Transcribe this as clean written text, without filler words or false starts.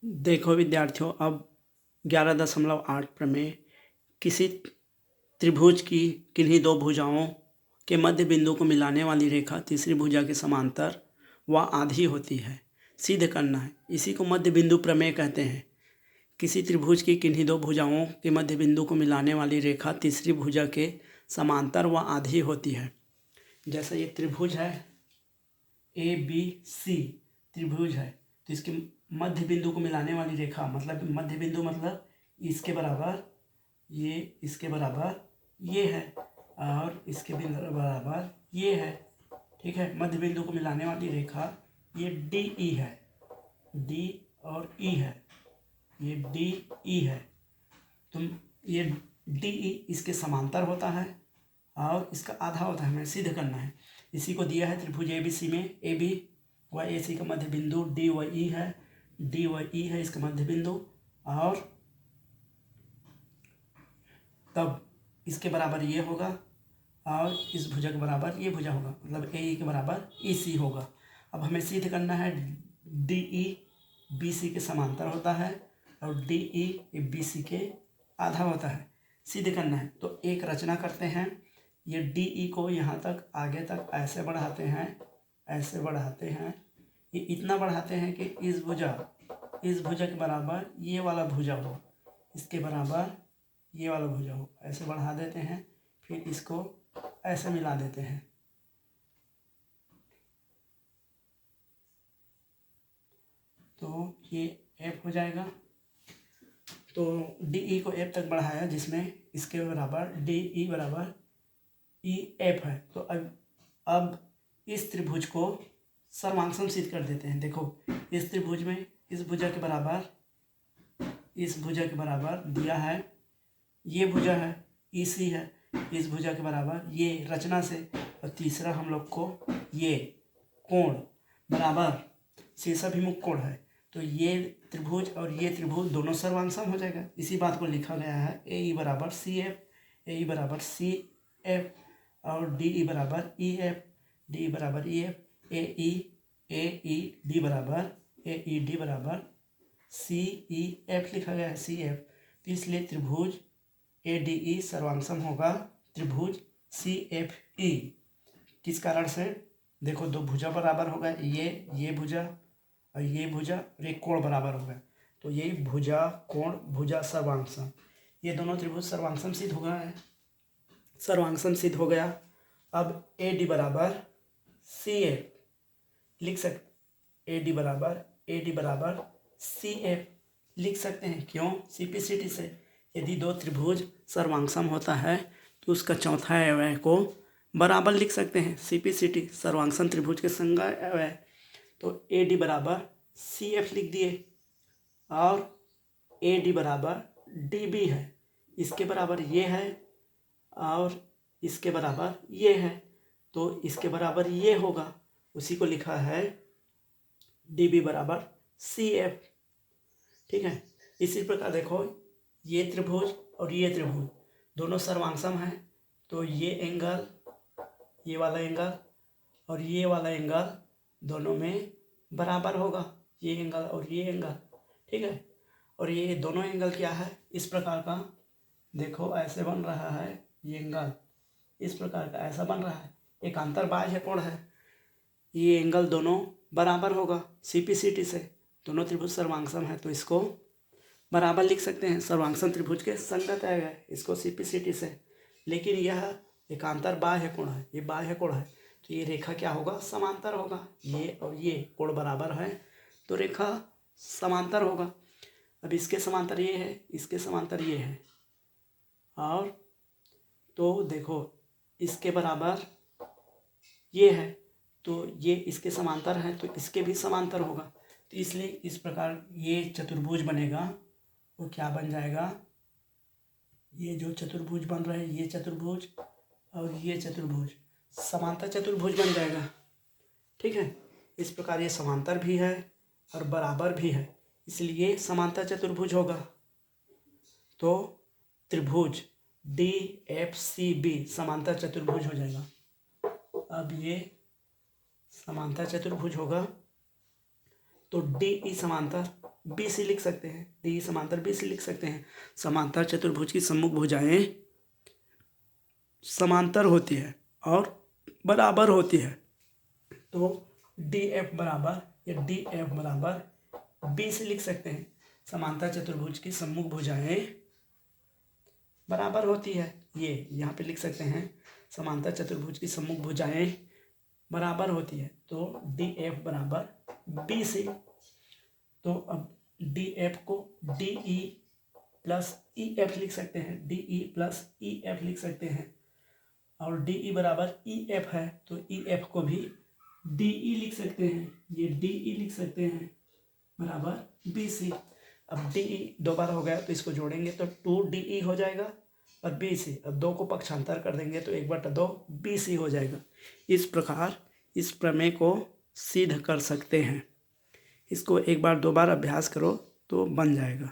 देखो विद्यार्थियों, अब 11.8 प्रमेय किसी त्रिभुज की किन्हीं दो भुजाओं के मध्य बिंदु को मिलाने वाली रेखा तीसरी भुजा के समांतर व आधी होती है, सिद्ध करना है। इसी को मध्य बिंदु प्रमेय कहते हैं। किसी त्रिभुज की किन्हीं दो भुजाओं के मध्य बिंदु को मिलाने वाली रेखा तीसरी भुजा के समांतर व आधी होती है। जैसे ये त्रिभुज है, ABC त्रिभुज है, तो इसके मध्य बिंदु को मिलाने वाली रेखा मतलब मध्य बिंदु मतलब इसके बराबर ये, इसके बराबर ये है और इसके बराबर ये है। ठीक है, मध्य बिंदु को मिलाने वाली रेखा ये DE है, D और E है, ये DE है। तो ये DE इसके समांतर होता है और इसका आधा होता है, हमें सिद्ध करना है। इसी को दिया है त्रिभुज ABC में AB व AC का मध्य बिंदु D व E है, D व E है इसका मध्य बिंदु, और तब इसके बराबर ये होगा और इस भुजा के बराबर ये भुजा होगा, मतलब AE के बराबर EC होगा। अब हमें सिद्ध करना है DE BC के समांतर होता है और DE BC के आधा होता है, सिद्ध करना है। तो एक रचना करते हैं, ये DE को यहाँ तक आगे तक ऐसे बढ़ाते हैं, ऐसे बढ़ाते हैं, ये इतना बढ़ाते हैं कि इस भुजा के बराबर ये वाला भुजा हो, इसके बराबर ये वाला भुजा हो, ऐसे बढ़ा देते हैं। फिर इसको ऐसे मिला देते हैं, तो ये F हो जाएगा। तो DE को F तक बढ़ाया जिसमें इसके बराबर DE बराबर EF है। तो अब इस त्रिभुज को सर्वांगसम सिद्ध कर देते हैं। देखो इस त्रिभुज में इस भुजा के बराबर दिया है, ये भुजा है EC है, इस भुजा के बराबर ये रचना से, और तीसरा हम लोग को ये कोण बराबर शीर्षाभिमुख कोण है। तो ये त्रिभुज और ये त्रिभुज दोनों सर्वांगसम हो जाएगा। इसी बात को लिखा गया है AE बराबर CF, AE बराबर CF और DE बराबर EF, DE बराबर EF, AED बराबर CEF लिखा गया है, CF। तो इसलिए त्रिभुज ADE सर्वांगसम होगा त्रिभुज CFE। किस कारण से? देखो दो भुजा बराबर होगा, ये भुजा और ये भुजा और एक कोण बराबर होगा, तो ये भुजा कोण भुजा सर्वांगसम, ये दोनों त्रिभुज सर्वांगसम सिद्ध हो गया है, सर्वांगसम सिद्ध हो गया। अब AD बराबर CF लिख सकते, AD बराबर CF लिख सकते हैं। क्यों? CPCT से यदि दो त्रिभुज सर्वांगसम होता है तो उसका चौथा अवयव को बराबर लिख सकते हैं। CPCT सर्वांगसम त्रिभुज के संज्ञा अवयव, तो AD बराबर CF लिख दिए और AD बराबर DB है, इसके बराबर ये है और इसके बराबर ये है, तो इसके बराबर ये होगा, उसी को लिखा है DB बराबर CF। ठीक है, इसी प्रकार देखो ये त्रिभुज और ये त्रिभुज दोनों सर्वांगसम हैं, तो ये एंगल, ये वाला एंगल और ये वाला एंगल दोनों में बराबर होगा, ये एंगल और ये एंगल। ठीक है, और ये दोनों एंगल क्या है, इस प्रकार का देखो ऐसे बन रहा है, ये एंगल इस प्रकार का ऐसा बन रहा है, एक अंतर्बाह्य कोण है, ये एंगल दोनों बराबर होगा। CPCT से दोनों त्रिभुज सर्वांगसम है तो इसको बराबर लिख सकते हैं, सर्वांगसम त्रिभुज के संगत है इसको CPCT से। लेकिन यह एकांतर बाह्य कोण है, ये बाह्य कोण है, तो ये रेखा क्या होगा, समांतर होगा। ये और ये कोण बराबर है तो रेखा समांतर होगा। अब इसके समांतर ये है, इसके समांतर ये है, और तो देखो इसके बराबर ये है, तो ये इसके समांतर है तो इसके भी समांतर होगा। तो इसलिए इस प्रकार ये चतुर्भुज बनेगा, वो क्या बन जाएगा, ये जो चतुर्भुज बन रहा है, ये चतुर्भुज और ये चतुर्भुज समांतर चतुर्भुज बन जाएगा। ठीक है, इस प्रकार ये समांतर भी है और बराबर भी है, इसलिए समांतर चतुर्भुज होगा। तो त्रिभुज DFCB समांतर चतुर्भुज हो जाएगा। अब ये समांतर चतुर्भुज होगा तो DE समांतर बी सी लिख सकते हैं, डी समांतर बी सी लिख सकते हैं। समांतर चतुर्भुज की सम्मुख भुजाएं समांतर होती है और बराबर होती है, तो डी एफ बराबर या डी एफ बराबर बी सी लिख सकते हैं। समांतर चतुर्भुज की सम्मुख भुजाएं बराबर होती है, ये यहाँ पे लिख सकते हैं। समांतर चतुर्भुज की सम्मुख भुजाएं बराबर होती है, तो डी एफ बराबर बी सी। तो अब डी एफ को D E plus E F लिख सकते हैं, D E plus E F लिख सकते हैं। और डी ई बराबर ई एफ है, तो ई एफ को भी डी ई लिख सकते हैं, ये डी ई लिख सकते हैं बराबर बी सी। अब डी ई दो बार हो गया तो इसको जोड़ेंगे तो 2DE हो जाएगा और बी सी। अब 2 को पक्षांतर कर देंगे तो 1/2 BC हो जाएगा। इस प्रकार इस प्रमेय को सिद्ध कर सकते हैं। इसको एक बार 2 बार अभ्यास करो तो बन जाएगा।